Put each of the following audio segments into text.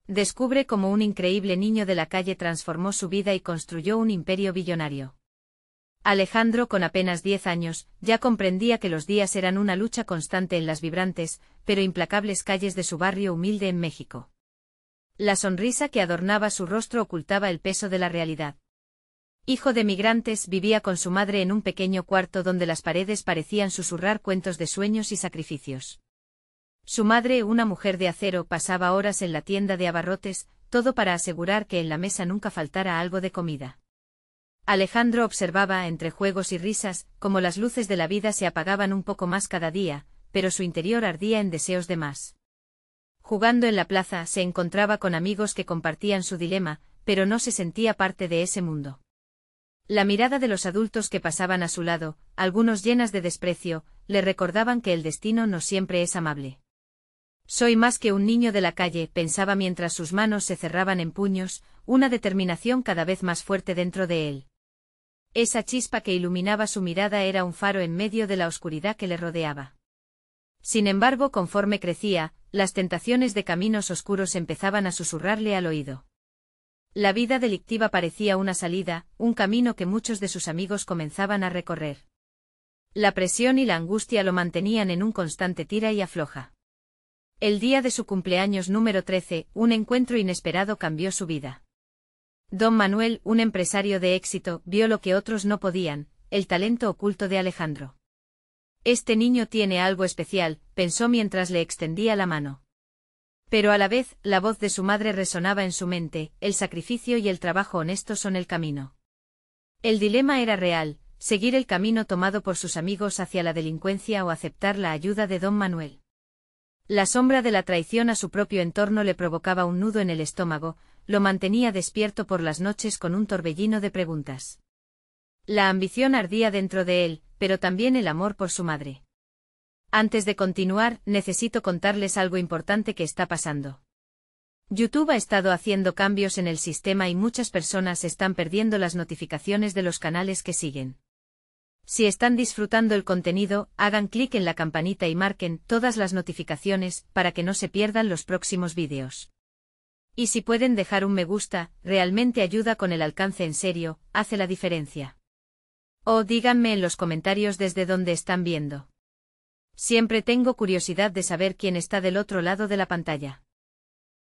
Descubre cómo un increíble niño de la calle transformó su vida y construyó un imperio billonario. Alejandro, con apenas 10 años, ya comprendía que los días eran una lucha constante en las vibrantes, pero implacables calles de su barrio humilde en México. La sonrisa que adornaba su rostro ocultaba el peso de la realidad. Hijo de migrantes, vivía con su madre en un pequeño cuarto donde las paredes parecían susurrar cuentos de sueños y sacrificios. Su madre, una mujer de acero, pasaba horas en la tienda de abarrotes, todo para asegurar que en la mesa nunca faltara algo de comida. Alejandro observaba, entre juegos y risas, cómo las luces de la vida se apagaban un poco más cada día, pero su interior ardía en deseos de más. Jugando en la plaza, se encontraba con amigos que compartían su dilema, pero no se sentía parte de ese mundo. La mirada de los adultos que pasaban a su lado, algunos llenas de desprecio, le recordaban que el destino no siempre es amable. Soy más que un niño de la calle, pensaba mientras sus manos se cerraban en puños, una determinación cada vez más fuerte dentro de él. Esa chispa que iluminaba su mirada era un faro en medio de la oscuridad que le rodeaba. Sin embargo, conforme crecía, las tentaciones de caminos oscuros empezaban a susurrarle al oído. La vida delictiva parecía una salida, un camino que muchos de sus amigos comenzaban a recorrer. La presión y la angustia lo mantenían en un constante tira y afloja. El día de su cumpleaños número 13, un encuentro inesperado cambió su vida. Don Manuel, un empresario de éxito, vio lo que otros no podían, el talento oculto de Alejandro. Este niño tiene algo especial, pensó mientras le extendía la mano. Pero a la vez, la voz de su madre resonaba en su mente, el sacrificio y el trabajo honesto son el camino. El dilema era real, seguir el camino tomado por sus amigos hacia la delincuencia o aceptar la ayuda de Don Manuel. La sombra de la traición a su propio entorno le provocaba un nudo en el estómago, lo mantenía despierto por las noches con un torbellino de preguntas. La ambición ardía dentro de él, pero también el amor por su madre. Antes de continuar, necesito contarles algo importante que está pasando. YouTube ha estado haciendo cambios en el sistema y muchas personas están perdiendo las notificaciones de los canales que siguen. Si están disfrutando el contenido, hagan clic en la campanita y marquen todas las notificaciones para que no se pierdan los próximos vídeos. Y si pueden dejar un me gusta, realmente ayuda con el alcance en serio, hace la diferencia. O díganme en los comentarios desde dónde están viendo. Siempre tengo curiosidad de saber quién está del otro lado de la pantalla.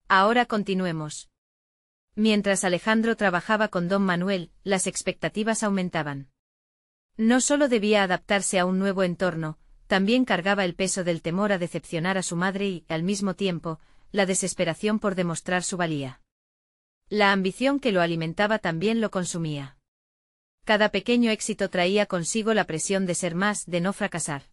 Ahora continuemos. Mientras Alejandro trabajaba con Don Manuel, las expectativas aumentaban. No solo debía adaptarse a un nuevo entorno, también cargaba el peso del temor a decepcionar a su madre y, al mismo tiempo, la desesperación por demostrar su valía. La ambición que lo alimentaba también lo consumía. Cada pequeño éxito traía consigo la presión de ser más, de no fracasar.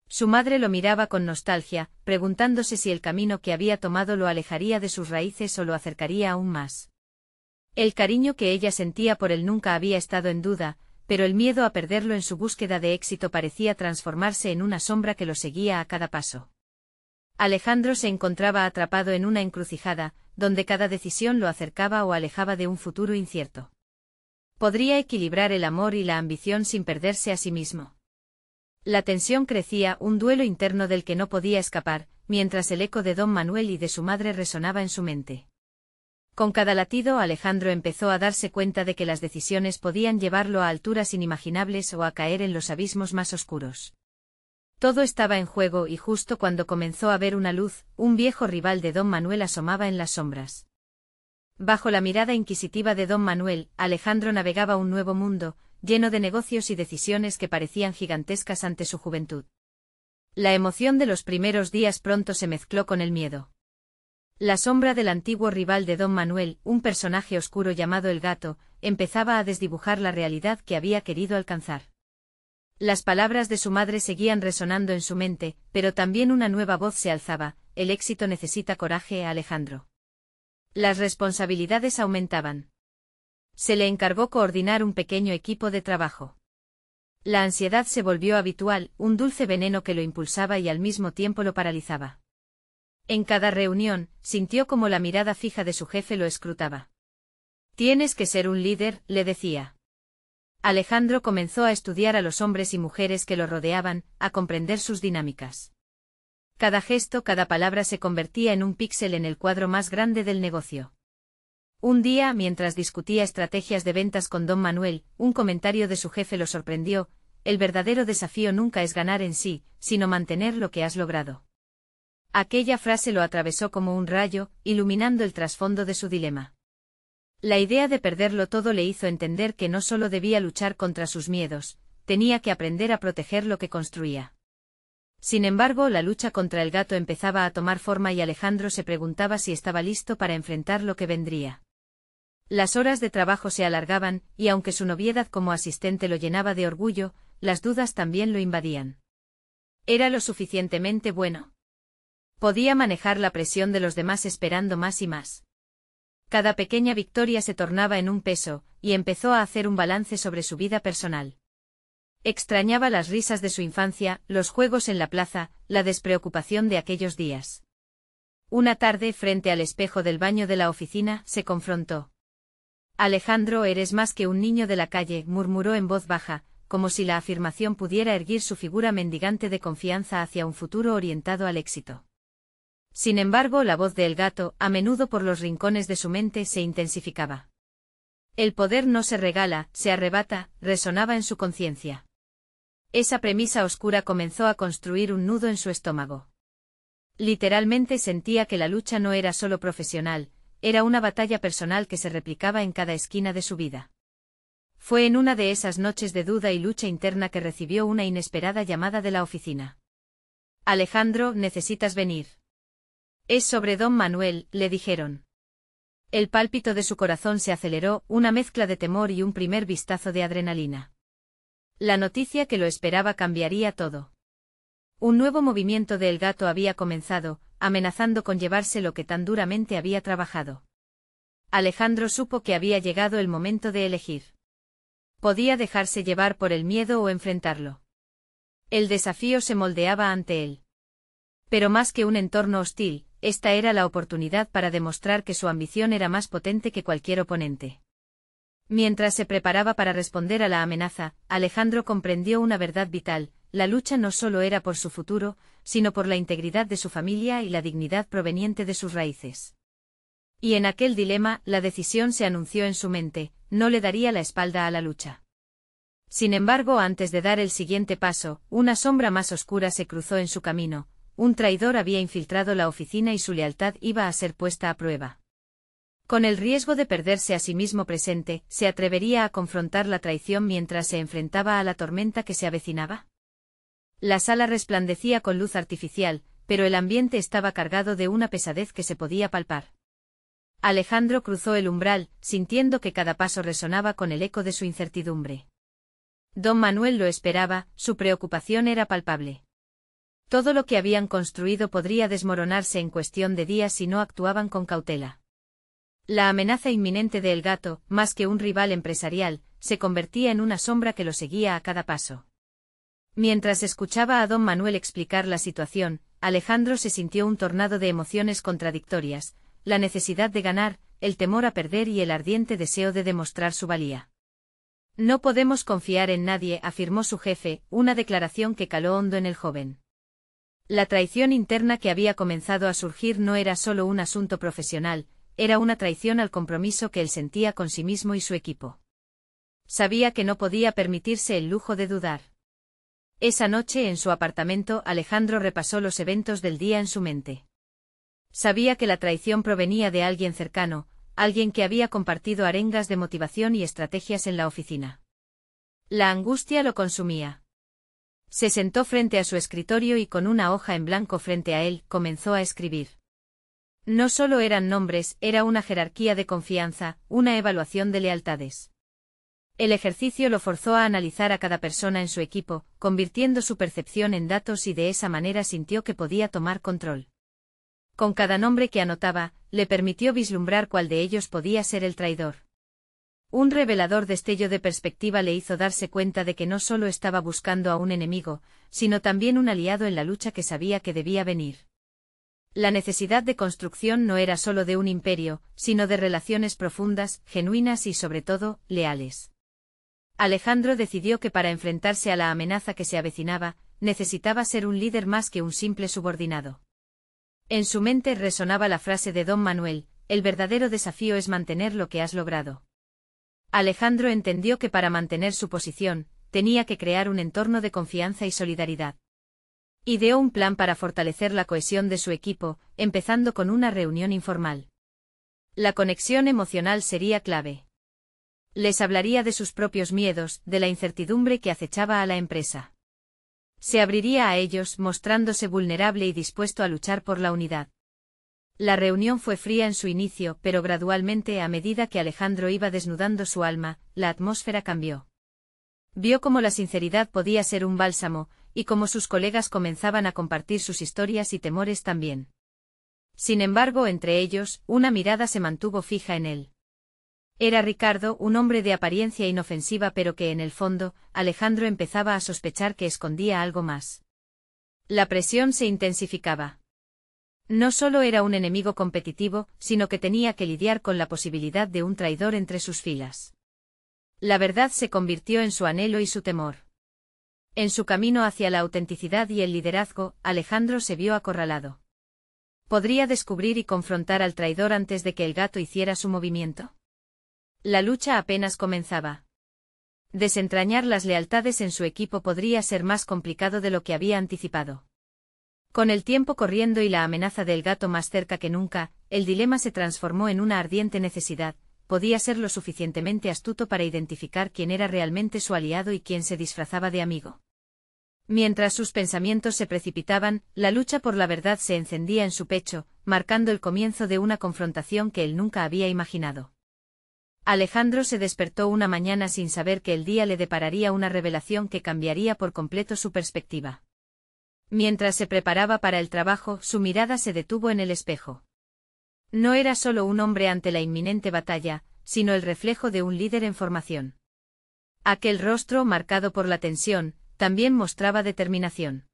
Su madre lo miraba con nostalgia, preguntándose si el camino que había tomado lo alejaría de sus raíces o lo acercaría aún más. El cariño que ella sentía por él nunca había estado en duda, pero el miedo a perderlo en su búsqueda de éxito parecía transformarse en una sombra que lo seguía a cada paso. Alejandro se encontraba atrapado en una encrucijada, donde cada decisión lo acercaba o alejaba de un futuro incierto. Podría equilibrar el amor y la ambición sin perderse a sí mismo. La tensión crecía, un duelo interno del que no podía escapar, mientras el eco de Don Manuel y de su madre resonaba en su mente. Con cada latido Alejandro empezó a darse cuenta de que las decisiones podían llevarlo a alturas inimaginables o a caer en los abismos más oscuros. Todo estaba en juego y justo cuando comenzó a ver una luz, un viejo rival de Don Manuel asomaba en las sombras. Bajo la mirada inquisitiva de Don Manuel, Alejandro navegaba un nuevo mundo, lleno de negocios y decisiones que parecían gigantescas ante su juventud. La emoción de los primeros días pronto se mezcló con el miedo. La sombra del antiguo rival de Don Manuel, un personaje oscuro llamado el Gato, empezaba a desdibujar la realidad que había querido alcanzar. Las palabras de su madre seguían resonando en su mente, pero también una nueva voz se alzaba: el éxito necesita coraje, Alejandro. Las responsabilidades aumentaban. Se le encargó coordinar un pequeño equipo de trabajo. La ansiedad se volvió habitual, un dulce veneno que lo impulsaba y al mismo tiempo lo paralizaba. En cada reunión, sintió como la mirada fija de su jefe lo escrutaba. Tienes que ser un líder, le decía. Alejandro comenzó a estudiar a los hombres y mujeres que lo rodeaban, a comprender sus dinámicas. Cada gesto, cada palabra se convertía en un píxel en el cuadro más grande del negocio. Un día, mientras discutía estrategias de ventas con don Manuel, un comentario de su jefe lo sorprendió: el verdadero desafío nunca es ganar en sí, sino mantener lo que has logrado. Aquella frase lo atravesó como un rayo, iluminando el trasfondo de su dilema. La idea de perderlo todo le hizo entender que no solo debía luchar contra sus miedos, tenía que aprender a proteger lo que construía. Sin embargo, la lucha contra el gato empezaba a tomar forma y Alejandro se preguntaba si estaba listo para enfrentar lo que vendría. Las horas de trabajo se alargaban, y aunque su noviedad como asistente lo llenaba de orgullo, las dudas también lo invadían. ¿Era lo suficientemente bueno? Podía manejar la presión de los demás esperando más y más. Cada pequeña victoria se tornaba en un peso, y empezó a hacer un balance sobre su vida personal. Extrañaba las risas de su infancia, los juegos en la plaza, la despreocupación de aquellos días. Una tarde, frente al espejo del baño de la oficina, se confrontó. Alejandro, eres más que un niño de la calle, murmuró en voz baja, como si la afirmación pudiera erguir su figura mendigante de confianza hacia un futuro orientado al éxito. Sin embargo, la voz del gato, a menudo por los rincones de su mente, se intensificaba. El poder no se regala, se arrebata, resonaba en su conciencia. Esa premisa oscura comenzó a construir un nudo en su estómago. Literalmente sentía que la lucha no era solo profesional, era una batalla personal que se replicaba en cada esquina de su vida. Fue en una de esas noches de duda y lucha interna que recibió una inesperada llamada de la oficina. Alejandro, necesitas venir. Es sobre don Manuel, le dijeron. El pálpito de su corazón se aceleró, una mezcla de temor y un primer vistazo de adrenalina. La noticia que lo esperaba cambiaría todo. Un nuevo movimiento del gato había comenzado, amenazando con llevarse lo que tan duramente había trabajado. Alejandro supo que había llegado el momento de elegir. Podía dejarse llevar por el miedo o enfrentarlo. El desafío se moldeaba ante él. Pero más que un entorno hostil, esta era la oportunidad para demostrar que su ambición era más potente que cualquier oponente. Mientras se preparaba para responder a la amenaza, Alejandro comprendió una verdad vital: la lucha no solo era por su futuro, sino por la integridad de su familia y la dignidad proveniente de sus raíces. Y en aquel dilema, la decisión se anunció en su mente: no le daría la espalda a la lucha. Sin embargo, antes de dar el siguiente paso, una sombra más oscura se cruzó en su camino. Un traidor había infiltrado la oficina y su lealtad iba a ser puesta a prueba. Con el riesgo de perderse a sí mismo presente, ¿se atrevería a confrontar la traición mientras se enfrentaba a la tormenta que se avecinaba? La sala resplandecía con luz artificial, pero el ambiente estaba cargado de una pesadez que se podía palpar. Alejandro cruzó el umbral, sintiendo que cada paso resonaba con el eco de su incertidumbre. Don Manuel lo esperaba, su preocupación era palpable. Todo lo que habían construido podría desmoronarse en cuestión de días si no actuaban con cautela. La amenaza inminente del gato, más que un rival empresarial, se convertía en una sombra que lo seguía a cada paso. Mientras escuchaba a don Manuel explicar la situación, Alejandro se sintió un tornado de emociones contradictorias: la necesidad de ganar, el temor a perder y el ardiente deseo de demostrar su valía. No podemos confiar en nadie, afirmó su jefe, una declaración que caló hondo en el joven. La traición interna que había comenzado a surgir no era solo un asunto profesional, era una traición al compromiso que él sentía con sí mismo y su equipo. Sabía que no podía permitirse el lujo de dudar. Esa noche en su apartamento, Alejandro repasó los eventos del día en su mente. Sabía que la traición provenía de alguien cercano, alguien que había compartido arengas de motivación y estrategias en la oficina. La angustia lo consumía. Se sentó frente a su escritorio y con una hoja en blanco frente a él, comenzó a escribir. No solo eran nombres, era una jerarquía de confianza, una evaluación de lealtades. El ejercicio lo forzó a analizar a cada persona en su equipo, convirtiendo su percepción en datos, y de esa manera sintió que podía tomar control. Con cada nombre que anotaba, le permitió vislumbrar cuál de ellos podía ser el traidor. Un revelador destello de perspectiva le hizo darse cuenta de que no solo estaba buscando a un enemigo, sino también un aliado en la lucha que sabía que debía venir. La necesidad de construcción no era solo de un imperio, sino de relaciones profundas, genuinas y sobre todo, leales. Alejandro decidió que para enfrentarse a la amenaza que se avecinaba, necesitaba ser un líder más que un simple subordinado. En su mente resonaba la frase de don Manuel: el verdadero desafío es mantener lo que has logrado. Alejandro entendió que para mantener su posición, tenía que crear un entorno de confianza y solidaridad. Ideó un plan para fortalecer la cohesión de su equipo, empezando con una reunión informal. La conexión emocional sería clave. Les hablaría de sus propios miedos, de la incertidumbre que acechaba a la empresa. Se abriría a ellos, mostrándose vulnerable y dispuesto a luchar por la unidad. La reunión fue fría en su inicio, pero gradualmente, a medida que Alejandro iba desnudando su alma, la atmósfera cambió. Vio cómo la sinceridad podía ser un bálsamo, y cómo sus colegas comenzaban a compartir sus historias y temores también. Sin embargo, entre ellos, una mirada se mantuvo fija en él. Era Ricardo, un hombre de apariencia inofensiva, pero que en el fondo, Alejandro empezaba a sospechar que escondía algo más. La presión se intensificaba. No solo era un enemigo competitivo, sino que tenía que lidiar con la posibilidad de un traidor entre sus filas. La verdad se convirtió en su anhelo y su temor. En su camino hacia la autenticidad y el liderazgo, Alejandro se vio acorralado. ¿Podría descubrir y confrontar al traidor antes de que el gato hiciera su movimiento? La lucha apenas comenzaba. Desentrañar las lealtades en su equipo podría ser más complicado de lo que había anticipado. Con el tiempo corriendo y la amenaza del gato más cerca que nunca, el dilema se transformó en una ardiente necesidad: podía ser lo suficientemente astuto para identificar quién era realmente su aliado y quién se disfrazaba de amigo. Mientras sus pensamientos se precipitaban, la lucha por la verdad se encendía en su pecho, marcando el comienzo de una confrontación que él nunca había imaginado. Alejandro se despertó una mañana sin saber que el día le depararía una revelación que cambiaría por completo su perspectiva. Mientras se preparaba para el trabajo, su mirada se detuvo en el espejo. No era solo un hombre ante la inminente batalla, sino el reflejo de un líder en formación. Aquel rostro, marcado por la tensión, también mostraba determinación.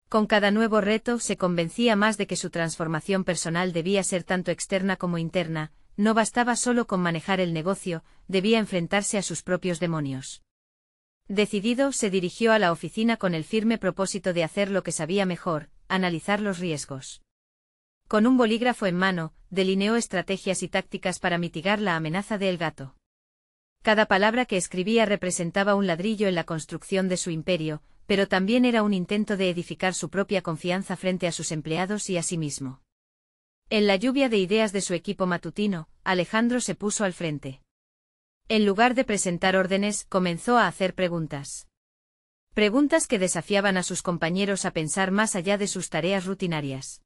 Con cada nuevo reto se convencía más de que su transformación personal debía ser tanto externa como interna. No bastaba solo con manejar el negocio, debía enfrentarse a sus propios demonios. Decidido, se dirigió a la oficina con el firme propósito de hacer lo que sabía mejor: analizar los riesgos. Con un bolígrafo en mano, delineó estrategias y tácticas para mitigar la amenaza del gato. Cada palabra que escribía representaba un ladrillo en la construcción de su imperio, pero también era un intento de edificar su propia confianza frente a sus empleados y a sí mismo. En la lluvia de ideas de su equipo matutino, Alejandro se puso al frente. En lugar de presentar órdenes, comenzó a hacer preguntas. Preguntas que desafiaban a sus compañeros a pensar más allá de sus tareas rutinarias.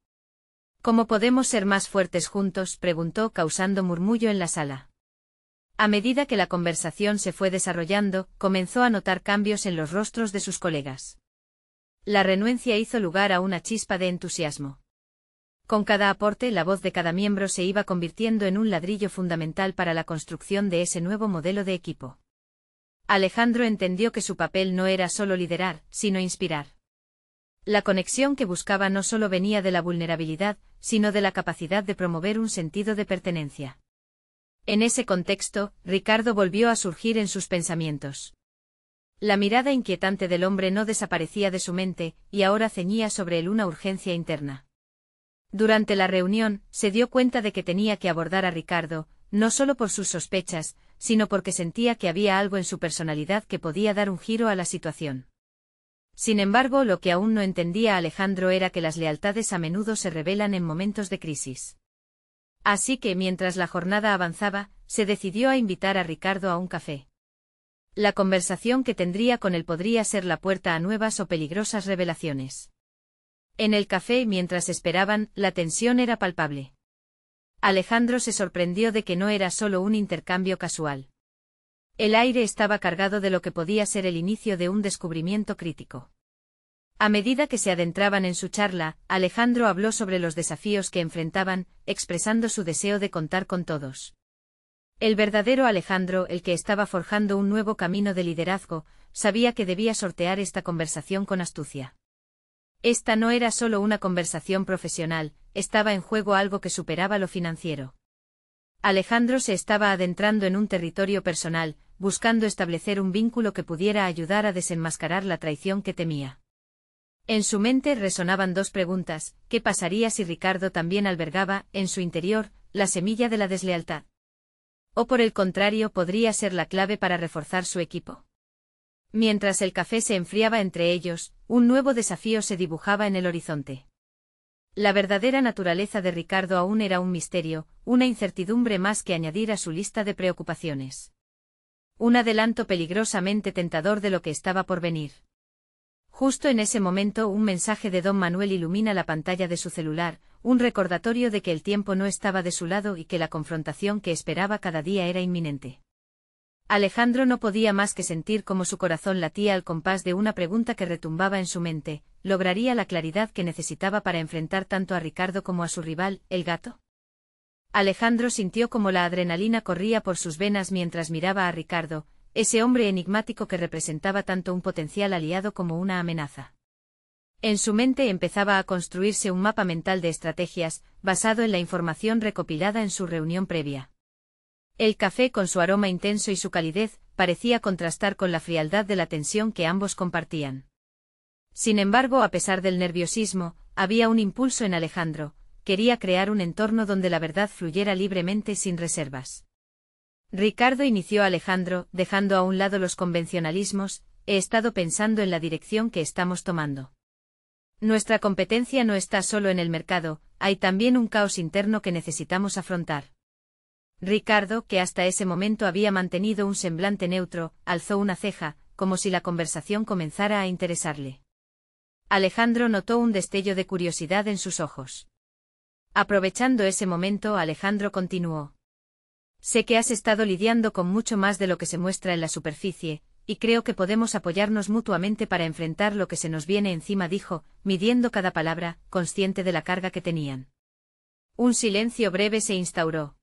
¿Cómo podemos ser más fuertes juntos?, preguntó, causando murmullo en la sala. A medida que la conversación se fue desarrollando, comenzó a notar cambios en los rostros de sus colegas. La renuencia hizo lugar a una chispa de entusiasmo. Con cada aporte, la voz de cada miembro se iba convirtiendo en un ladrillo fundamental para la construcción de ese nuevo modelo de equipo. Alejandro entendió que su papel no era solo liderar, sino inspirar. La conexión que buscaba no solo venía de la vulnerabilidad, sino de la capacidad de promover un sentido de pertenencia. En ese contexto, Ricardo volvió a surgir en sus pensamientos. La mirada inquietante del hombre no desaparecía de su mente, y ahora ceñía sobre él una urgencia interna. Durante la reunión, se dio cuenta de que tenía que abordar a Ricardo, no solo por sus sospechas, sino porque sentía que había algo en su personalidad que podía dar un giro a la situación. Sin embargo, lo que aún no entendía Alejandro era que las lealtades a menudo se revelan en momentos de crisis. Así que, mientras la jornada avanzaba, se decidió a invitar a Ricardo a un café. La conversación que tendría con él podría ser la puerta a nuevas o peligrosas revelaciones. En el café, mientras esperaban, la tensión era palpable. Alejandro se sorprendió de que no era solo un intercambio casual. El aire estaba cargado de lo que podía ser el inicio de un descubrimiento crítico. A medida que se adentraban en su charla, Alejandro habló sobre los desafíos que enfrentaban, expresando su deseo de contar con todos. El verdadero Alejandro, el que estaba forjando un nuevo camino de liderazgo, sabía que debía sortear esta conversación con astucia. Esta no era solo una conversación profesional, estaba en juego algo que superaba lo financiero. Alejandro se estaba adentrando en un territorio personal, buscando establecer un vínculo que pudiera ayudar a desenmascarar la traición que temía. En su mente resonaban dos preguntas: ¿qué pasaría si Ricardo también albergaba, en su interior, la semilla de la deslealtad? ¿O por el contrario podría ser la clave para reforzar su equipo? Mientras el café se enfriaba entre ellos, un nuevo desafío se dibujaba en el horizonte. La verdadera naturaleza de Ricardo aún era un misterio, una incertidumbre más que añadir a su lista de preocupaciones. Un adelanto peligrosamente tentador de lo que estaba por venir. Justo en ese momento un mensaje de don Manuel ilumina la pantalla de su celular, un recordatorio de que el tiempo no estaba de su lado y que la confrontación que esperaba cada día era inminente. Alejandro no podía más que sentir cómo su corazón latía al compás de una pregunta que retumbaba en su mente: ¿lograría la claridad que necesitaba para enfrentar tanto a Ricardo como a su rival, el gato? Alejandro sintió como la adrenalina corría por sus venas mientras miraba a Ricardo, ese hombre enigmático que representaba tanto un potencial aliado como una amenaza. En su mente empezaba a construirse un mapa mental de estrategias, basado en la información recopilada en su reunión previa. El café, con su aroma intenso y su calidez, parecía contrastar con la frialdad de la tensión que ambos compartían. Sin embargo, a pesar del nerviosismo, había un impulso en Alejandro: quería crear un entorno donde la verdad fluyera libremente sin reservas. Ricardo, inició Alejandro, dejando a un lado los convencionalismos: he estado pensando en la dirección que estamos tomando. Nuestra competencia no está solo en el mercado, hay también un caos interno que necesitamos afrontar. Ricardo, que hasta ese momento había mantenido un semblante neutro, alzó una ceja, como si la conversación comenzara a interesarle. Alejandro notó un destello de curiosidad en sus ojos. Aprovechando ese momento, Alejandro continuó: sé que has estado lidiando con mucho más de lo que se muestra en la superficie, y creo que podemos apoyarnos mutuamente para enfrentar lo que se nos viene encima, dijo, midiendo cada palabra, consciente de la carga que tenían. Un silencio breve se instauró.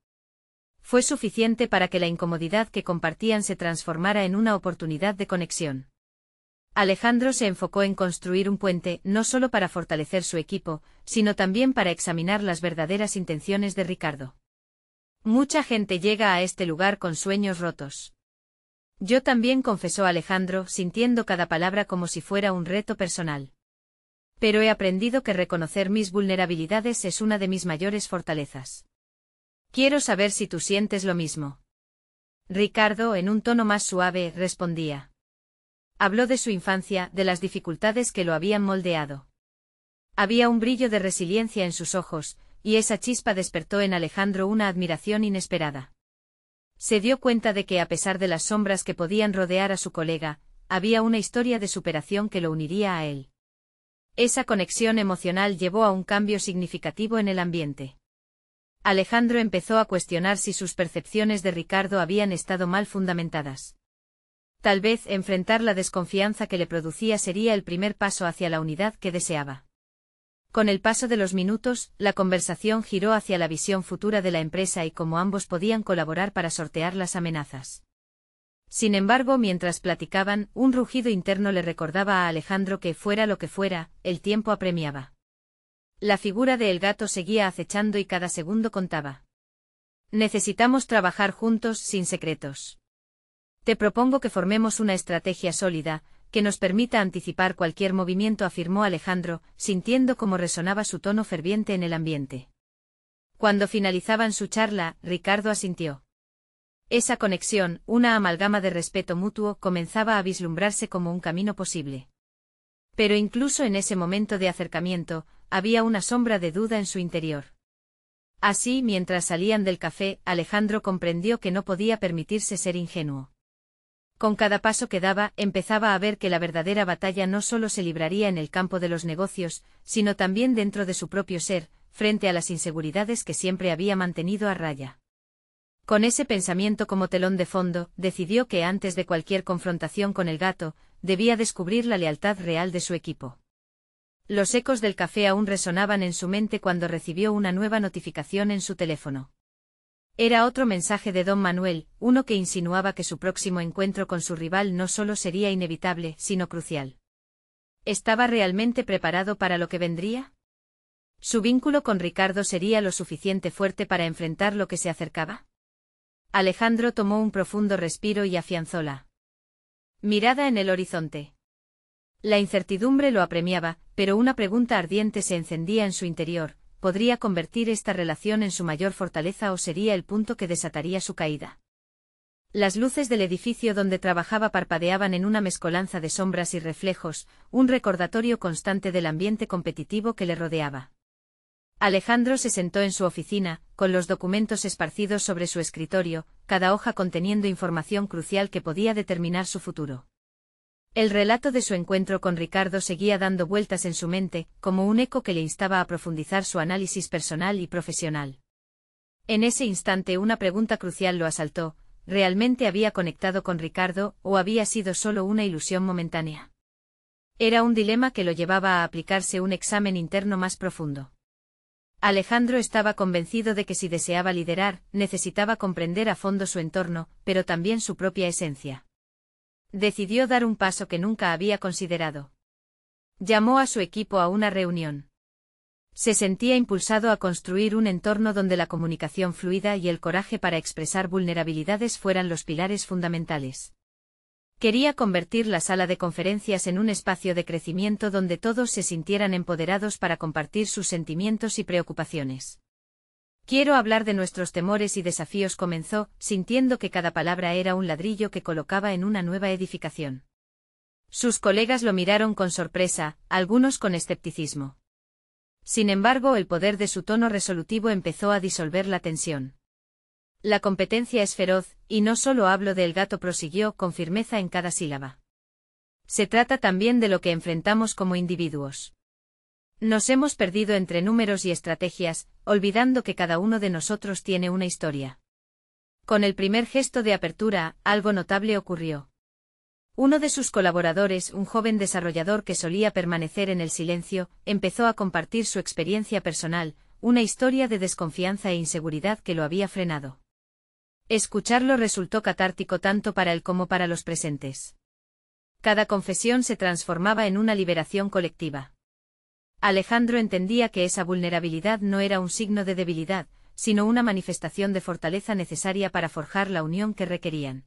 Fue suficiente para que la incomodidad que compartían se transformara en una oportunidad de conexión. Alejandro se enfocó en construir un puente, no solo para fortalecer su equipo, sino también para examinar las verdaderas intenciones de Ricardo. Mucha gente llega a este lugar con sueños rotos. Yo también, confesó Alejandro, sintiendo cada palabra como si fuera un reto personal. Pero he aprendido que reconocer mis vulnerabilidades es una de mis mayores fortalezas. Quiero saber si tú sientes lo mismo. Ricardo, en un tono más suave, respondía. Habló de su infancia, de las dificultades que lo habían moldeado. Había un brillo de resiliencia en sus ojos, y esa chispa despertó en Alejandro una admiración inesperada. Se dio cuenta de que, a pesar de las sombras que podían rodear a su colega, había una historia de superación que lo uniría a él. Esa conexión emocional llevó a un cambio significativo en el ambiente. Alejandro empezó a cuestionar si sus percepciones de Ricardo habían estado mal fundamentadas. Tal vez enfrentar la desconfianza que le producía sería el primer paso hacia la unidad que deseaba. Con el paso de los minutos, la conversación giró hacia la visión futura de la empresa y cómo ambos podían colaborar para sortear las amenazas. Sin embargo, mientras platicaban, un rugido interno le recordaba a Alejandro que, fuera lo que fuera, el tiempo apremiaba. La figura de El Gato seguía acechando y cada segundo contaba. Necesitamos trabajar juntos, sin secretos. Te propongo que formemos una estrategia sólida, que nos permita anticipar cualquier movimiento, afirmó Alejandro, sintiendo cómo resonaba su tono ferviente en el ambiente. Cuando finalizaban su charla, Ricardo asintió. Esa conexión, una amalgama de respeto mutuo, comenzaba a vislumbrarse como un camino posible. Pero incluso en ese momento de acercamiento, había una sombra de duda en su interior. Así, mientras salían del café, Alejandro comprendió que no podía permitirse ser ingenuo. Con cada paso que daba, empezaba a ver que la verdadera batalla no solo se libraría en el campo de los negocios, sino también dentro de su propio ser, frente a las inseguridades que siempre había mantenido a raya. Con ese pensamiento como telón de fondo, decidió que antes de cualquier confrontación con el gato, debía descubrir la lealtad real de su equipo. Los ecos del café aún resonaban en su mente cuando recibió una nueva notificación en su teléfono. Era otro mensaje de don Manuel, uno que insinuaba que su próximo encuentro con su rival no solo sería inevitable, sino crucial. ¿Estaba realmente preparado para lo que vendría? ¿Su vínculo con Ricardo sería lo suficiente fuerte para enfrentar lo que se acercaba? Alejandro tomó un profundo respiro y afianzó la mirada en el horizonte. La incertidumbre lo apremiaba, pero una pregunta ardiente se encendía en su interior: ¿podría convertir esta relación en su mayor fortaleza o sería el punto que desataría su caída? Las luces del edificio donde trabajaba parpadeaban en una mezcolanza de sombras y reflejos, un recordatorio constante del ambiente competitivo que le rodeaba. Alejandro se sentó en su oficina, con los documentos esparcidos sobre su escritorio, cada hoja conteniendo información crucial que podía determinar su futuro. El relato de su encuentro con Ricardo seguía dando vueltas en su mente, como un eco que le instaba a profundizar su análisis personal y profesional. En ese instante una pregunta crucial lo asaltó: ¿realmente había conectado con Ricardo, o había sido solo una ilusión momentánea? Era un dilema que lo llevaba a aplicarse un examen interno más profundo. Alejandro estaba convencido de que si deseaba liderar, necesitaba comprender a fondo su entorno, pero también su propia esencia. Decidió dar un paso que nunca había considerado. Llamó a su equipo a una reunión. Se sentía impulsado a construir un entorno donde la comunicación fluida y el coraje para expresar vulnerabilidades fueran los pilares fundamentales. Quería convertir la sala de conferencias en un espacio de crecimiento donde todos se sintieran empoderados para compartir sus sentimientos y preocupaciones. «Quiero hablar de nuestros temores y desafíos», comenzó, sintiendo que cada palabra era un ladrillo que colocaba en una nueva edificación. Sus colegas lo miraron con sorpresa, algunos con escepticismo. Sin embargo, el poder de su tono resolutivo empezó a disolver la tensión. «La competencia es feroz, y no solo hablo del gato», prosiguió con firmeza en cada sílaba. «Se trata también de lo que enfrentamos como individuos. Nos hemos perdido entre números y estrategias, olvidando que cada uno de nosotros tiene una historia». Con el primer gesto de apertura, algo notable ocurrió. Uno de sus colaboradores, un joven desarrollador que solía permanecer en el silencio, empezó a compartir su experiencia personal, una historia de desconfianza e inseguridad que lo había frenado. Escucharlo resultó catártico tanto para él como para los presentes. Cada confesión se transformaba en una liberación colectiva. Alejandro entendía que esa vulnerabilidad no era un signo de debilidad, sino una manifestación de fortaleza necesaria para forjar la unión que requerían.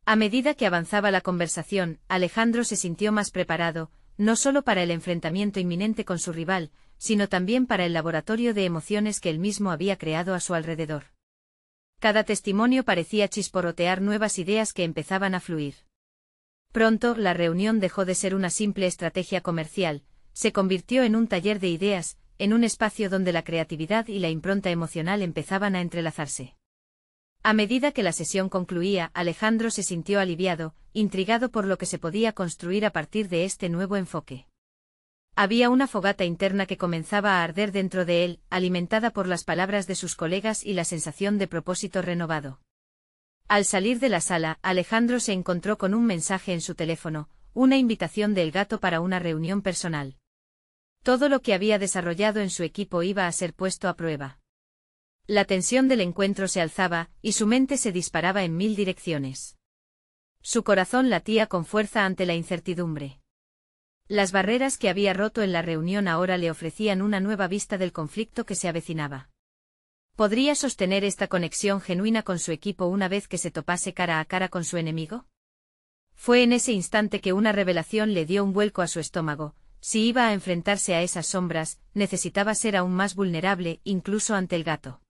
A medida que avanzaba la conversación, Alejandro se sintió más preparado, no solo para el enfrentamiento inminente con su rival, sino también para el laboratorio de emociones que él mismo había creado a su alrededor. Cada testimonio parecía chisporrotear nuevas ideas que empezaban a fluir. Pronto, la reunión dejó de ser una simple estrategia comercial, se convirtió en un taller de ideas, en un espacio donde la creatividad y la impronta emocional empezaban a entrelazarse. A medida que la sesión concluía, Alejandro se sintió aliviado, intrigado por lo que se podía construir a partir de este nuevo enfoque. Había una fogata interna que comenzaba a arder dentro de él, alimentada por las palabras de sus colegas y la sensación de propósito renovado. Al salir de la sala, Alejandro se encontró con un mensaje en su teléfono, una invitación del gato para una reunión personal. Todo lo que había desarrollado en su equipo iba a ser puesto a prueba. La tensión del encuentro se alzaba, y su mente se disparaba en 1000 direcciones. Su corazón latía con fuerza ante la incertidumbre. Las barreras que había roto en la reunión ahora le ofrecían una nueva vista del conflicto que se avecinaba. ¿Podría sostener esta conexión genuina con su equipo una vez que se topase cara a cara con su enemigo? Fue en ese instante que una revelación le dio un vuelco a su estómago. Si iba a enfrentarse a esas sombras, necesitaba ser aún más vulnerable, incluso ante el gato.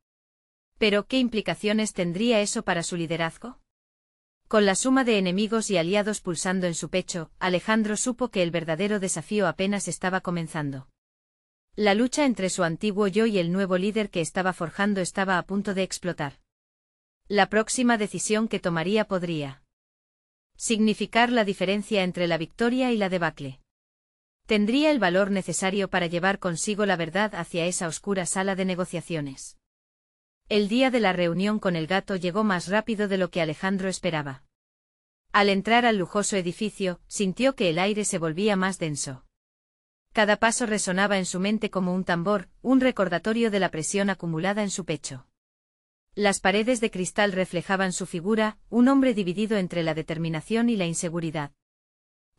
¿Pero qué implicaciones tendría eso para su liderazgo? Con la suma de enemigos y aliados pulsando en su pecho, Alejandro supo que el verdadero desafío apenas estaba comenzando. La lucha entre su antiguo yo y el nuevo líder que estaba forjando estaba a punto de explotar. La próxima decisión que tomaría podría significar la diferencia entre la victoria y la debacle. Tendría el valor necesario para llevar consigo la verdad hacia esa oscura sala de negociaciones. El día de la reunión con el gato llegó más rápido de lo que Alejandro esperaba. Al entrar al lujoso edificio, sintió que el aire se volvía más denso. Cada paso resonaba en su mente como un tambor, un recordatorio de la presión acumulada en su pecho. Las paredes de cristal reflejaban su figura, un hombre dividido entre la determinación y la inseguridad.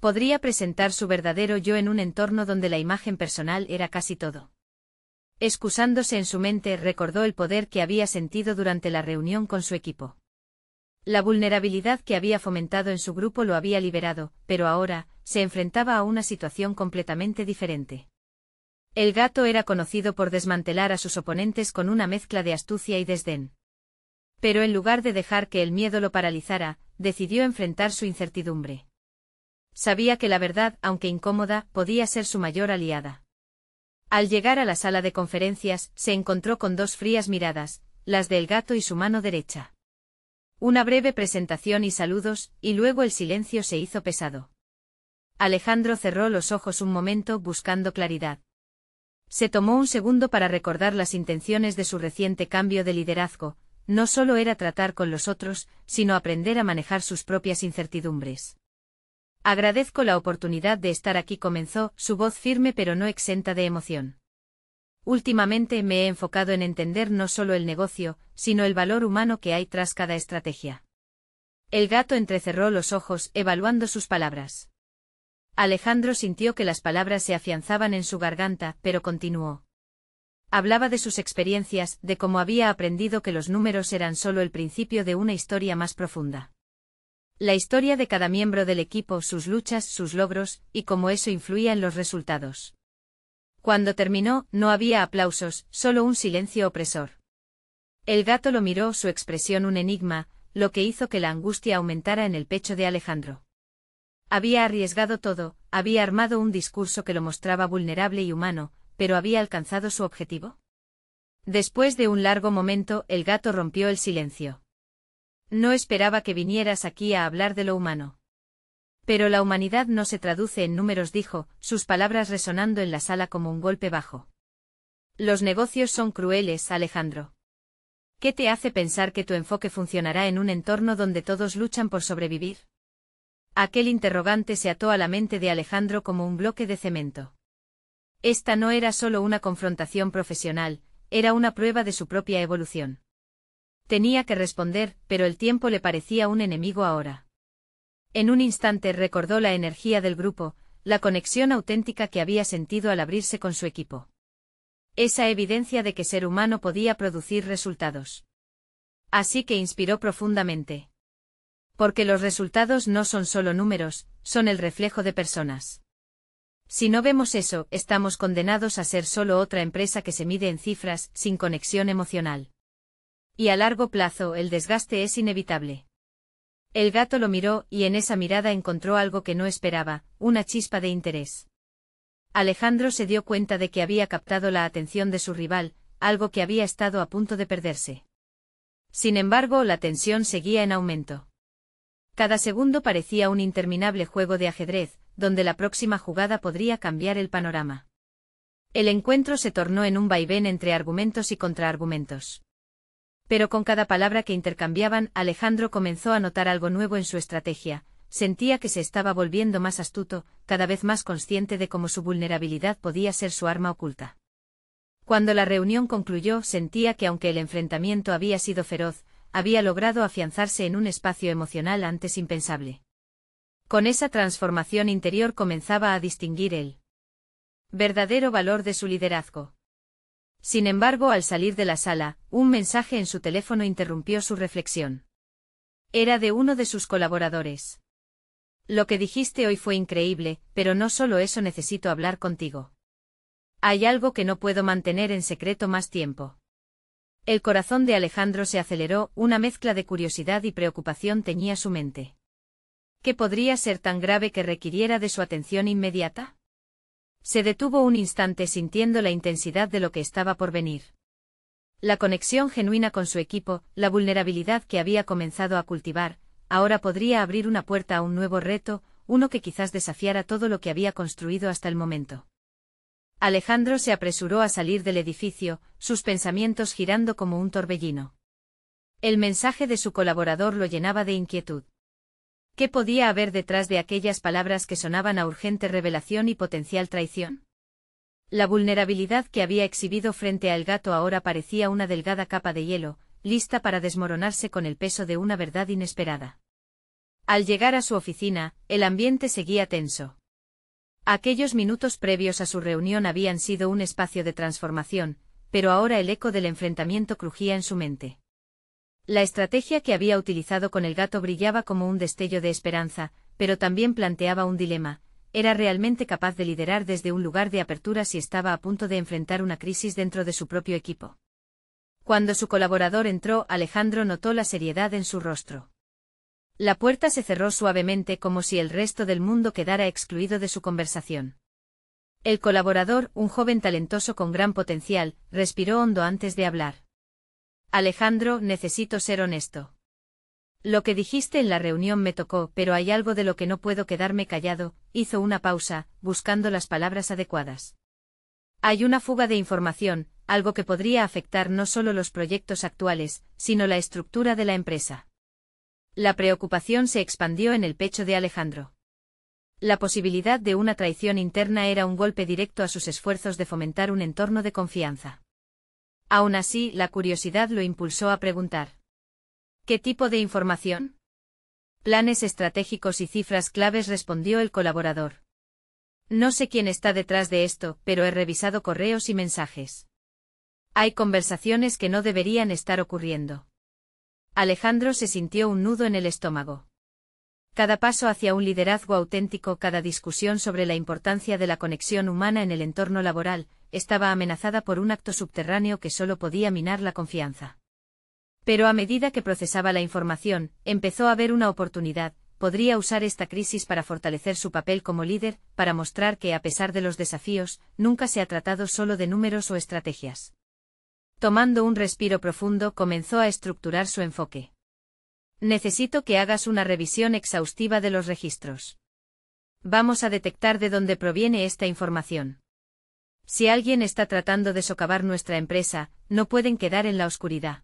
Podría presentar su verdadero yo en un entorno donde la imagen personal era casi todo. Excusándose en su mente, recordó el poder que había sentido durante la reunión con su equipo. La vulnerabilidad que había fomentado en su grupo lo había liberado, pero ahora, se enfrentaba a una situación completamente diferente. El gato era conocido por desmantelar a sus oponentes con una mezcla de astucia y desdén. Pero en lugar de dejar que el miedo lo paralizara, decidió enfrentar su incertidumbre. Sabía que la verdad, aunque incómoda, podía ser su mayor aliada. Al llegar a la sala de conferencias, se encontró con dos frías miradas, las del gato y su mano derecha. Una breve presentación y saludos, y luego el silencio se hizo pesado. Alejandro cerró los ojos un momento buscando claridad. Se tomó un segundo para recordar las intenciones de su reciente cambio de liderazgo. No solo era tratar con los otros, sino aprender a manejar sus propias incertidumbres. Agradezco la oportunidad de estar aquí, comenzó, su voz firme pero no exenta de emoción. Últimamente me he enfocado en entender no solo el negocio, sino el valor humano que hay tras cada estrategia. El gato entrecerró los ojos, evaluando sus palabras. Alejandro sintió que las palabras se afianzaban en su garganta, pero continuó. Hablaba de sus experiencias, de cómo había aprendido que los números eran solo el principio de una historia más profunda. La historia de cada miembro del equipo, sus luchas, sus logros, y cómo eso influía en los resultados. Cuando terminó, no había aplausos, solo un silencio opresor. El gato lo miró, su expresión un enigma, lo que hizo que la angustia aumentara en el pecho de Alejandro. Había arriesgado todo, había armado un discurso que lo mostraba vulnerable y humano, pero ¿había alcanzado su objetivo? Después de un largo momento, el gato rompió el silencio. No esperaba que vinieras aquí a hablar de lo humano. Pero la humanidad no se traduce en números, dijo, sus palabras resonando en la sala como un golpe bajo. Los negocios son crueles, Alejandro. ¿Qué te hace pensar que tu enfoque funcionará en un entorno donde todos luchan por sobrevivir? Aquel interrogante se ató a la mente de Alejandro como un bloque de cemento. Esta no era solo una confrontación profesional, era una prueba de su propia evolución. Tenía que responder, pero el tiempo le parecía un enemigo ahora. En un instante recordó la energía del grupo, la conexión auténtica que había sentido al abrirse con su equipo. Esa evidencia de que ser humano podía producir resultados. Así que inspiró profundamente. Porque los resultados no son solo números, son el reflejo de personas. Si no vemos eso, estamos condenados a ser solo otra empresa que se mide en cifras, sin conexión emocional. Y a largo plazo el desgaste es inevitable. El gato lo miró y en esa mirada encontró algo que no esperaba, una chispa de interés. Alejandro se dio cuenta de que había captado la atención de su rival, algo que había estado a punto de perderse. Sin embargo, la tensión seguía en aumento. Cada segundo parecía un interminable juego de ajedrez, donde la próxima jugada podría cambiar el panorama. El encuentro se tornó en un vaivén entre argumentos y contraargumentos. Pero con cada palabra que intercambiaban, Alejandro comenzó a notar algo nuevo en su estrategia, sentía que se estaba volviendo más astuto, cada vez más consciente de cómo su vulnerabilidad podía ser su arma oculta. Cuando la reunión concluyó, sentía que aunque el enfrentamiento había sido feroz, había logrado afianzarse en un espacio emocional antes impensable. Con esa transformación interior comenzaba a distinguir el verdadero valor de su liderazgo. Sin embargo, al salir de la sala, un mensaje en su teléfono interrumpió su reflexión. Era de uno de sus colaboradores. Lo que dijiste hoy fue increíble, pero no solo eso, necesito hablar contigo. Hay algo que no puedo mantener en secreto más tiempo. El corazón de Alejandro se aceleró, una mezcla de curiosidad y preocupación teñía su mente. ¿Qué podría ser tan grave que requiriera de su atención inmediata? Se detuvo un instante sintiendo la intensidad de lo que estaba por venir. La conexión genuina con su equipo, la vulnerabilidad que había comenzado a cultivar, ahora podría abrir una puerta a un nuevo reto, uno que quizás desafiara todo lo que había construido hasta el momento. Alejandro se apresuró a salir del edificio, sus pensamientos girando como un torbellino. El mensaje de su colaborador lo llenaba de inquietud. ¿Qué podía haber detrás de aquellas palabras que sonaban a urgente revelación y potencial traición? La vulnerabilidad que había exhibido frente al gato ahora parecía una delgada capa de hielo, lista para desmoronarse con el peso de una verdad inesperada. Al llegar a su oficina, el ambiente seguía tenso. Aquellos minutos previos a su reunión habían sido un espacio de transformación, pero ahora el eco del enfrentamiento crujía en su mente. La estrategia que había utilizado con el gato brillaba como un destello de esperanza, pero también planteaba un dilema: era realmente capaz de liderar desde un lugar de apertura si estaba a punto de enfrentar una crisis dentro de su propio equipo. Cuando su colaborador entró, Alejandro notó la seriedad en su rostro. La puerta se cerró suavemente como si el resto del mundo quedara excluido de su conversación. El colaborador, un joven talentoso con gran potencial, respiró hondo antes de hablar. Alejandro, necesito ser honesto. Lo que dijiste en la reunión me tocó, pero hay algo de lo que no puedo quedarme callado. Hizo una pausa, buscando las palabras adecuadas. Hay una fuga de información, algo que podría afectar no solo los proyectos actuales, sino la estructura de la empresa. La preocupación se expandió en el pecho de Alejandro. La posibilidad de una traición interna era un golpe directo a sus esfuerzos de fomentar un entorno de confianza. Aún así, la curiosidad lo impulsó a preguntar. ¿Qué tipo de información? Planes estratégicos y cifras claves, respondió el colaborador. No sé quién está detrás de esto, pero he revisado correos y mensajes. Hay conversaciones que no deberían estar ocurriendo. Alejandro se sintió un nudo en el estómago. Cada paso hacia un liderazgo auténtico, cada discusión sobre la importancia de la conexión humana en el entorno laboral, estaba amenazada por un acto subterráneo que solo podía minar la confianza. Pero a medida que procesaba la información, empezó a ver una oportunidad. Podría usar esta crisis para fortalecer su papel como líder, para mostrar que, a pesar de los desafíos, nunca se ha tratado solo de números o estrategias. Tomando un respiro profundo, comenzó a estructurar su enfoque. Necesito que hagas una revisión exhaustiva de los registros. Vamos a detectar de dónde proviene esta información. Si alguien está tratando de socavar nuestra empresa, no pueden quedar en la oscuridad.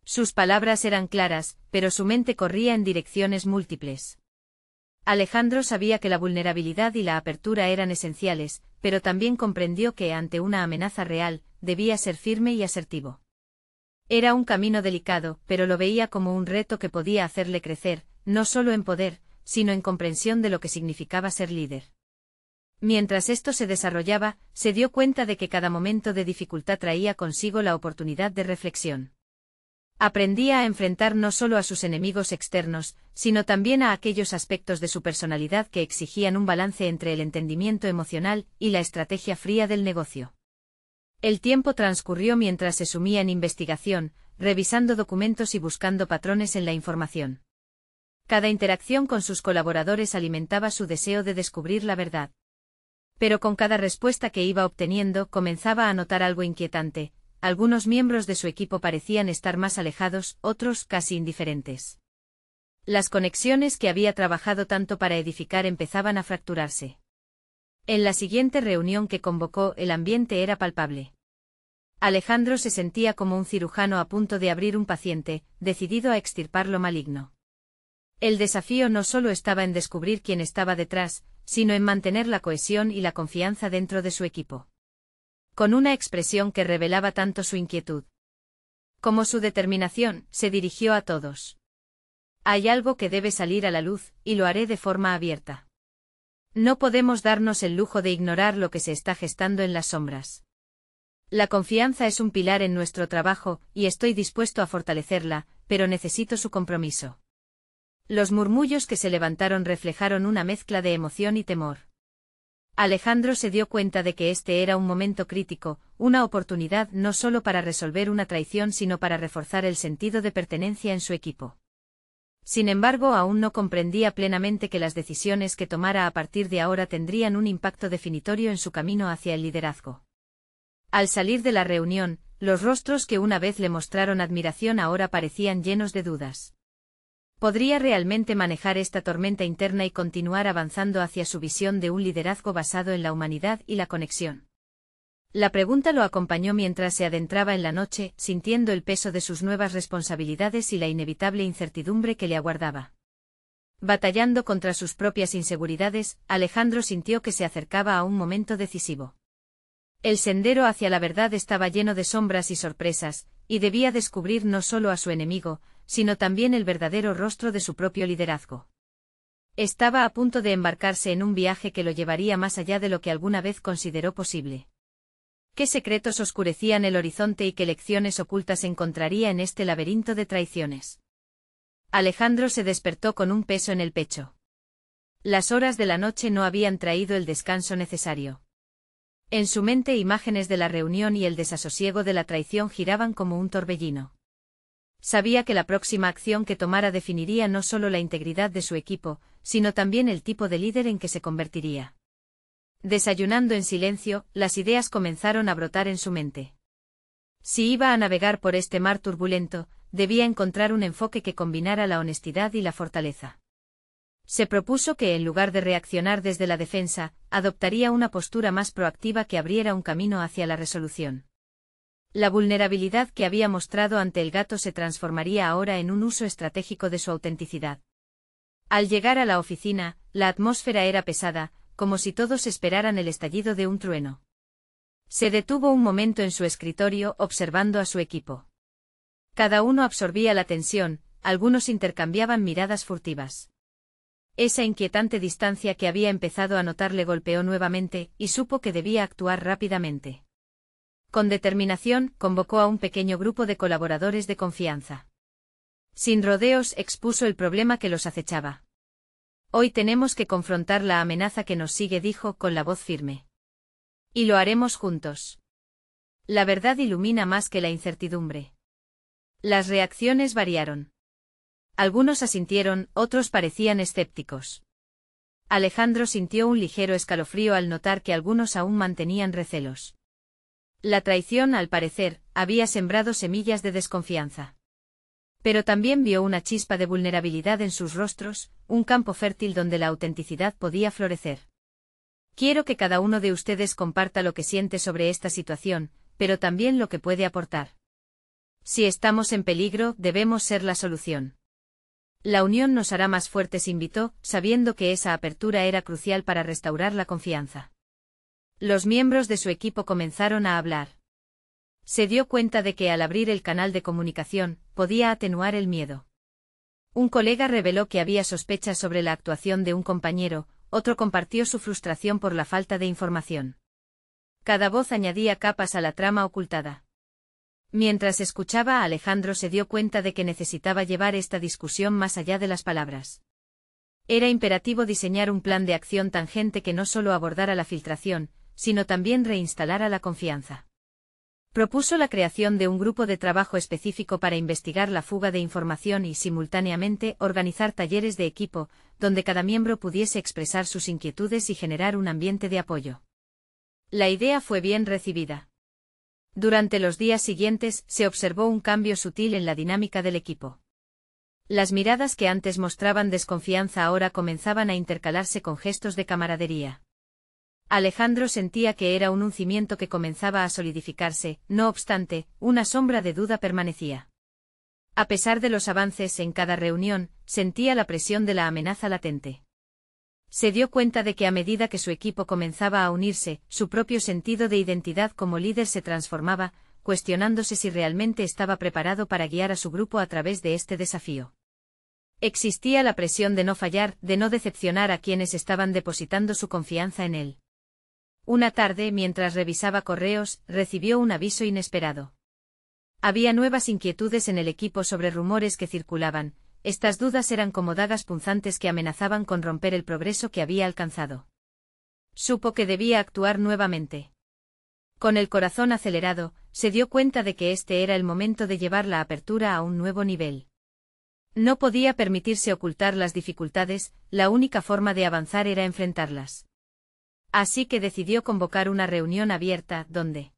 Sus palabras eran claras, pero su mente corría en direcciones múltiples. Alejandro sabía que la vulnerabilidad y la apertura eran esenciales, pero también comprendió que, ante una amenaza real, debía ser firme y asertivo. Era un camino delicado, pero lo veía como un reto que podía hacerle crecer, no solo en poder, sino en comprensión de lo que significaba ser líder. Mientras esto se desarrollaba, se dio cuenta de que cada momento de dificultad traía consigo la oportunidad de reflexión. Aprendía a enfrentar no solo a sus enemigos externos, sino también a aquellos aspectos de su personalidad que exigían un balance entre el entendimiento emocional y la estrategia fría del negocio. El tiempo transcurrió mientras se sumía en investigación, revisando documentos y buscando patrones en la información. Cada interacción con sus colaboradores alimentaba su deseo de descubrir la verdad. Pero con cada respuesta que iba obteniendo, comenzaba a notar algo inquietante. Algunos miembros de su equipo parecían estar más alejados, otros casi indiferentes. Las conexiones que había trabajado tanto para edificar empezaban a fracturarse. En la siguiente reunión que convocó, el ambiente era palpable. Alejandro se sentía como un cirujano a punto de abrir un paciente, decidido a extirpar lo maligno. El desafío no solo estaba en descubrir quién estaba detrás, sino en mantener la cohesión y la confianza dentro de su equipo. Con una expresión que revelaba tanto su inquietud como su determinación, se dirigió a todos. Hay algo que debe salir a la luz, y lo haré de forma abierta. No podemos darnos el lujo de ignorar lo que se está gestando en las sombras. La confianza es un pilar en nuestro trabajo, y estoy dispuesto a fortalecerla, pero necesito su compromiso. Los murmullos que se levantaron reflejaron una mezcla de emoción y temor. Alejandro se dio cuenta de que este era un momento crítico, una oportunidad no solo para resolver una traición sino para reforzar el sentido de pertenencia en su equipo. Sin embargo, aún no comprendía plenamente que las decisiones que tomara a partir de ahora tendrían un impacto definitorio en su camino hacia el liderazgo. Al salir de la reunión, los rostros que una vez le mostraron admiración ahora parecían llenos de dudas. ¿Podría realmente manejar esta tormenta interna y continuar avanzando hacia su visión de un liderazgo basado en la humanidad y la conexión? La pregunta lo acompañó mientras se adentraba en la noche, sintiendo el peso de sus nuevas responsabilidades y la inevitable incertidumbre que le aguardaba. Batallando contra sus propias inseguridades, Alejandro sintió que se acercaba a un momento decisivo. El sendero hacia la verdad estaba lleno de sombras y sorpresas, y debía descubrir no solo a su enemigo, sino también el verdadero rostro de su propio liderazgo. Estaba a punto de embarcarse en un viaje que lo llevaría más allá de lo que alguna vez consideró posible. ¿Qué secretos oscurecían el horizonte y qué lecciones ocultas encontraría en este laberinto de traiciones? Alejandro se despertó con un peso en el pecho. Las horas de la noche no habían traído el descanso necesario. En su mente imágenes de la reunión y el desasosiego de la traición giraban como un torbellino. Sabía que la próxima acción que tomara definiría no solo la integridad de su equipo, sino también el tipo de líder en que se convertiría. Desayunando en silencio, las ideas comenzaron a brotar en su mente. Si iba a navegar por este mar turbulento, debía encontrar un enfoque que combinara la honestidad y la fortaleza. Se propuso que en lugar de reaccionar desde la defensa, adoptaría una postura más proactiva que abriera un camino hacia la resolución. La vulnerabilidad que había mostrado ante el gato se transformaría ahora en un uso estratégico de su autenticidad. Al llegar a la oficina, la atmósfera era pesada, como si todos esperaran el estallido de un trueno. Se detuvo un momento en su escritorio observando a su equipo. Cada uno absorbía la tensión, algunos intercambiaban miradas furtivas. Esa inquietante distancia que había empezado a notar le golpeó nuevamente, y supo que debía actuar rápidamente. Con determinación, convocó a un pequeño grupo de colaboradores de confianza. Sin rodeos expuso el problema que los acechaba. Hoy tenemos que confrontar la amenaza que nos sigue, dijo con la voz firme. Y lo haremos juntos. La verdad ilumina más que la incertidumbre. Las reacciones variaron. Algunos asintieron, otros parecían escépticos. Alejandro sintió un ligero escalofrío al notar que algunos aún mantenían recelos. La traición, al parecer, había sembrado semillas de desconfianza. Pero también vio una chispa de vulnerabilidad en sus rostros, un campo fértil donde la autenticidad podía florecer. Quiero que cada uno de ustedes comparta lo que siente sobre esta situación, pero también lo que puede aportar. Si estamos en peligro, debemos ser la solución. La unión nos hará más fuertes, invitó, sabiendo que esa apertura era crucial para restaurar la confianza. Los miembros de su equipo comenzaron a hablar. Se dio cuenta de que al abrir el canal de comunicación, podía atenuar el miedo. Un colega reveló que había sospechas sobre la actuación de un compañero, otro compartió su frustración por la falta de información. Cada voz añadía capas a la trama ocultada. Mientras escuchaba a Alejandro se dio cuenta de que necesitaba llevar esta discusión más allá de las palabras. Era imperativo diseñar un plan de acción tangente que no solo abordara la filtración, sino también reinstalara la confianza. Propuso la creación de un grupo de trabajo específico para investigar la fuga de información y, simultáneamente, organizar talleres de equipo, donde cada miembro pudiese expresar sus inquietudes y generar un ambiente de apoyo. La idea fue bien recibida. Durante los días siguientes, se observó un cambio sutil en la dinámica del equipo. Las miradas que antes mostraban desconfianza ahora comenzaban a intercalarse con gestos de camaradería. Alejandro sentía que era un cimiento que comenzaba a solidificarse, no obstante, una sombra de duda permanecía. A pesar de los avances en cada reunión, sentía la presión de la amenaza latente. Se dio cuenta de que a medida que su equipo comenzaba a unirse, su propio sentido de identidad como líder se transformaba, cuestionándose si realmente estaba preparado para guiar a su grupo a través de este desafío. Existía la presión de no fallar, de no decepcionar a quienes estaban depositando su confianza en él. Una tarde, mientras revisaba correos, recibió un aviso inesperado. Había nuevas inquietudes en el equipo sobre rumores que circulaban. Estas dudas eran como dagas punzantes que amenazaban con romper el progreso que había alcanzado. Supo que debía actuar nuevamente. Con el corazón acelerado, se dio cuenta de que este era el momento de llevar la apertura a un nuevo nivel. No podía permitirse ocultar las dificultades, la única forma de avanzar era enfrentarlas. Así que decidió convocar una reunión abierta, donde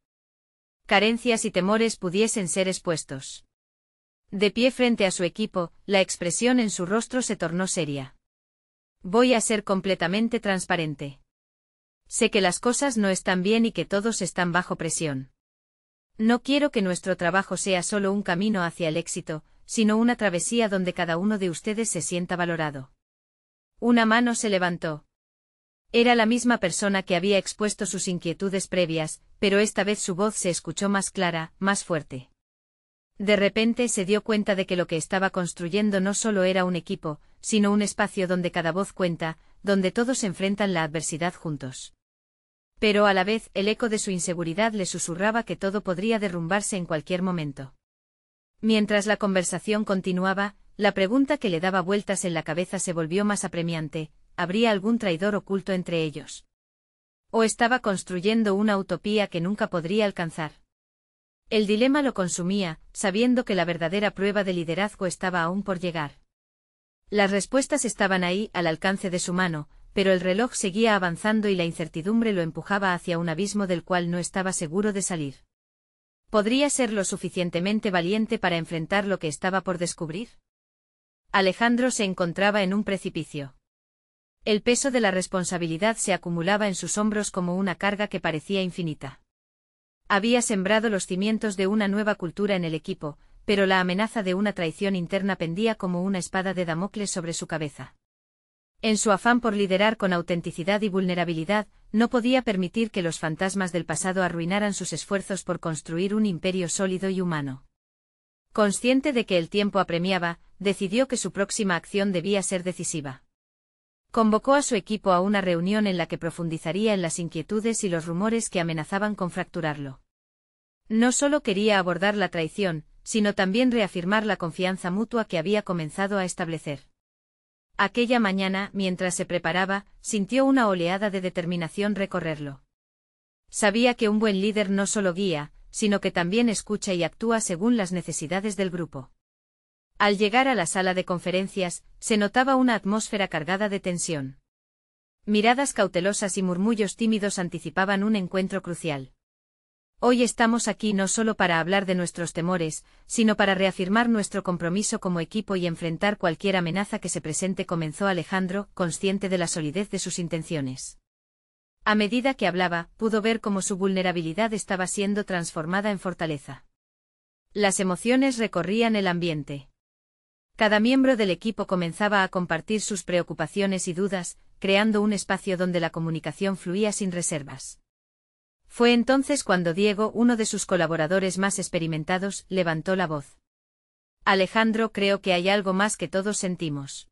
carencias y temores pudiesen ser expuestos. De pie frente a su equipo, la expresión en su rostro se tornó seria. Voy a ser completamente transparente. Sé que las cosas no están bien y que todos están bajo presión. No quiero que nuestro trabajo sea solo un camino hacia el éxito, sino una travesía donde cada uno de ustedes se sienta valorado. Una mano se levantó. Era la misma persona que había expuesto sus inquietudes previas, pero esta vez su voz se escuchó más clara, más fuerte. De repente se dio cuenta de que lo que estaba construyendo no solo era un equipo, sino un espacio donde cada voz cuenta, donde todos enfrentan la adversidad juntos. Pero a la vez, el eco de su inseguridad le susurraba que todo podría derrumbarse en cualquier momento. Mientras la conversación continuaba, la pregunta que le daba vueltas en la cabeza se volvió más apremiante: ¿habría algún traidor oculto entre ellos? ¿O estaba construyendo una utopía que nunca podría alcanzar? El dilema lo consumía, sabiendo que la verdadera prueba de liderazgo estaba aún por llegar. Las respuestas estaban ahí, al alcance de su mano, pero el reloj seguía avanzando y la incertidumbre lo empujaba hacia un abismo del cual no estaba seguro de salir. ¿Podría ser lo suficientemente valiente para enfrentar lo que estaba por descubrir? Alejandro se encontraba en un precipicio. El peso de la responsabilidad se acumulaba en sus hombros como una carga que parecía infinita. Había sembrado los cimientos de una nueva cultura en el equipo, pero la amenaza de una traición interna pendía como una espada de Damocles sobre su cabeza. En su afán por liderar con autenticidad y vulnerabilidad, no podía permitir que los fantasmas del pasado arruinaran sus esfuerzos por construir un imperio sólido y humano. Consciente de que el tiempo apremiaba, decidió que su próxima acción debía ser decisiva. Convocó a su equipo a una reunión en la que profundizaría en las inquietudes y los rumores que amenazaban con fracturarlo. No solo quería abordar la traición, sino también reafirmar la confianza mutua que había comenzado a establecer. Aquella mañana, mientras se preparaba, sintió una oleada de determinación recorrerlo. Sabía que un buen líder no solo guía, sino que también escucha y actúa según las necesidades del grupo. Al llegar a la sala de conferencias, se notaba una atmósfera cargada de tensión. Miradas cautelosas y murmullos tímidos anticipaban un encuentro crucial. Hoy estamos aquí no solo para hablar de nuestros temores, sino para reafirmar nuestro compromiso como equipo y enfrentar cualquier amenaza que se presente, comenzó Alejandro, consciente de la solidez de sus intenciones. A medida que hablaba, pudo ver cómo su vulnerabilidad estaba siendo transformada en fortaleza. Las emociones recorrían el ambiente. Cada miembro del equipo comenzaba a compartir sus preocupaciones y dudas, creando un espacio donde la comunicación fluía sin reservas. Fue entonces cuando Diego, uno de sus colaboradores más experimentados, levantó la voz. Alejandro, creo que hay algo más que todos sentimos.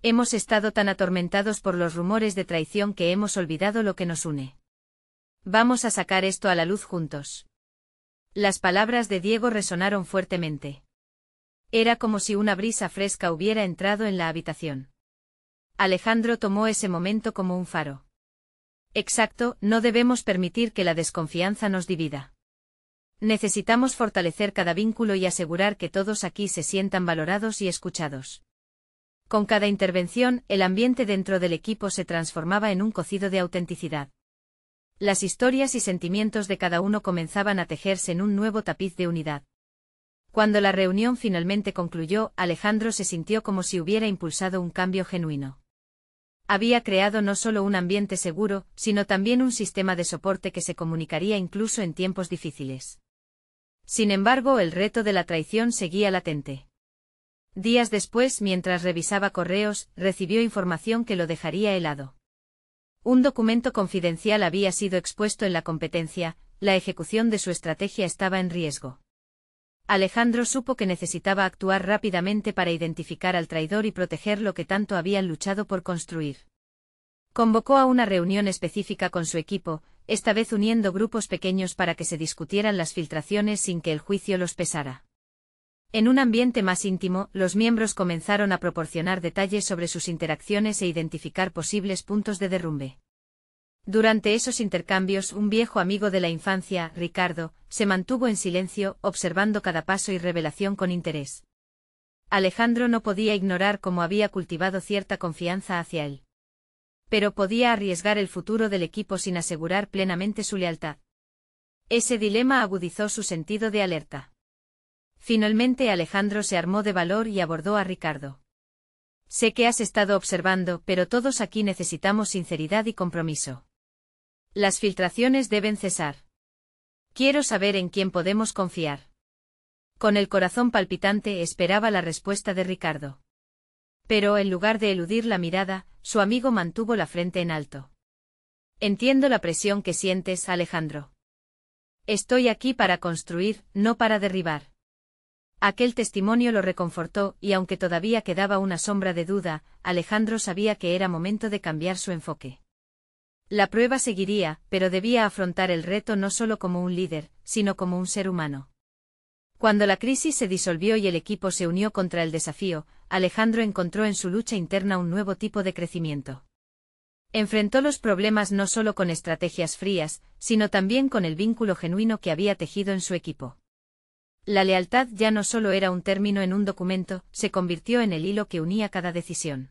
Hemos estado tan atormentados por los rumores de traición que hemos olvidado lo que nos une. Vamos a sacar esto a la luz juntos. Las palabras de Diego resonaron fuertemente. Era como si una brisa fresca hubiera entrado en la habitación. Alejandro tomó ese momento como un faro. Exacto, no debemos permitir que la desconfianza nos divida. Necesitamos fortalecer cada vínculo y asegurar que todos aquí se sientan valorados y escuchados. Con cada intervención, el ambiente dentro del equipo se transformaba en un cocido de autenticidad. Las historias y sentimientos de cada uno comenzaban a tejerse en un nuevo tapiz de unidad. Cuando la reunión finalmente concluyó, Alejandro se sintió como si hubiera impulsado un cambio genuino. Había creado no solo un ambiente seguro, sino también un sistema de soporte que se comunicaría incluso en tiempos difíciles. Sin embargo, el reto de la traición seguía latente. Días después, mientras revisaba correos, recibió información que lo dejaría helado. Un documento confidencial había sido expuesto en la competencia, la ejecución de su estrategia estaba en riesgo. Alejandro supo que necesitaba actuar rápidamente para identificar al traidor y proteger lo que tanto habían luchado por construir. Convocó a una reunión específica con su equipo, esta vez uniendo grupos pequeños para que se discutieran las filtraciones sin que el juicio los pesara. En un ambiente más íntimo, los miembros comenzaron a proporcionar detalles sobre sus interacciones e identificar posibles puntos de derrumbe. Durante esos intercambios, un viejo amigo de la infancia, Ricardo, se mantuvo en silencio, observando cada paso y revelación con interés. Alejandro no podía ignorar cómo había cultivado cierta confianza hacia él. Pero podía arriesgar el futuro del equipo sin asegurar plenamente su lealtad. Ese dilema agudizó su sentido de alerta. Finalmente Alejandro se armó de valor y abordó a Ricardo. Sé que has estado observando, pero todos aquí necesitamos sinceridad y compromiso. Las filtraciones deben cesar. Quiero saber en quién podemos confiar. Con el corazón palpitante esperaba la respuesta de Ricardo. Pero en lugar de eludir la mirada, su amigo mantuvo la frente en alto. Entiendo la presión que sientes, Alejandro. Estoy aquí para construir, no para derribar. Aquel testimonio lo reconfortó, y aunque todavía quedaba una sombra de duda, Alejandro sabía que era momento de cambiar su enfoque. La prueba seguiría, pero debía afrontar el reto no solo como un líder, sino como un ser humano. Cuando la crisis se disolvió y el equipo se unió contra el desafío, Alejandro encontró en su lucha interna un nuevo tipo de crecimiento. Enfrentó los problemas no solo con estrategias frías, sino también con el vínculo genuino que había tejido en su equipo. La lealtad ya no solo era un término en un documento, se convirtió en el hilo que unía cada decisión.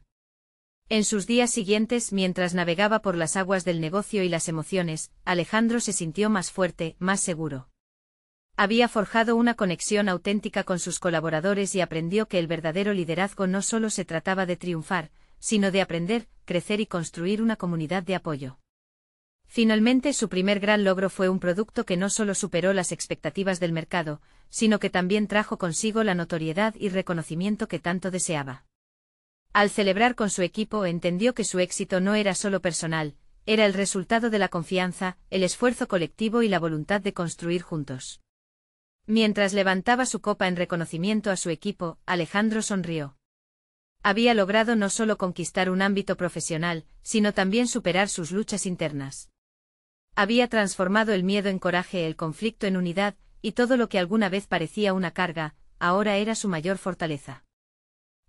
En sus días siguientes, mientras navegaba por las aguas del negocio y las emociones, Alejandro se sintió más fuerte, más seguro. Había forjado una conexión auténtica con sus colaboradores y aprendió que el verdadero liderazgo no solo se trataba de triunfar, sino de aprender, crecer y construir una comunidad de apoyo. Finalmente, su primer gran logro fue un producto que no solo superó las expectativas del mercado, sino que también trajo consigo la notoriedad y reconocimiento que tanto deseaba. Al celebrar con su equipo, entendió que su éxito no era solo personal, era el resultado de la confianza, el esfuerzo colectivo y la voluntad de construir juntos. Mientras levantaba su copa en reconocimiento a su equipo, Alejandro sonrió. Había logrado no solo conquistar un ámbito profesional, sino también superar sus luchas internas. Había transformado el miedo en coraje, el conflicto en unidad, y todo lo que alguna vez parecía una carga, ahora era su mayor fortaleza.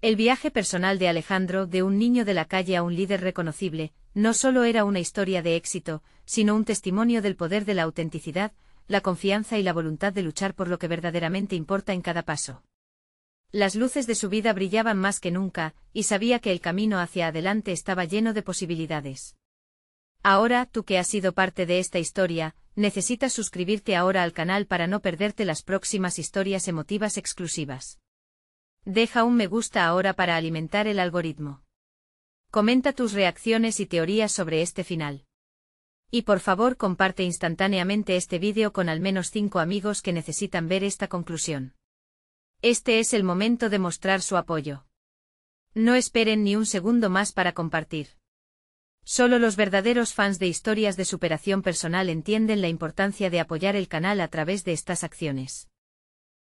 El viaje personal de Alejandro, de un niño de la calle a un líder reconocible, no solo era una historia de éxito, sino un testimonio del poder de la autenticidad, la confianza y la voluntad de luchar por lo que verdaderamente importa en cada paso. Las luces de su vida brillaban más que nunca, y sabía que el camino hacia adelante estaba lleno de posibilidades. Ahora, tú que has sido parte de esta historia, necesitas suscribirte ahora al canal para no perderte las próximas historias emotivas exclusivas. Deja un me gusta ahora para alimentar el algoritmo. Comenta tus reacciones y teorías sobre este final. Y por favor comparte instantáneamente este vídeo con al menos 5 amigos que necesitan ver esta conclusión. Este es el momento de mostrar su apoyo. No esperen ni un segundo más para compartir. Solo los verdaderos fans de historias de superación personal entienden la importancia de apoyar el canal a través de estas acciones.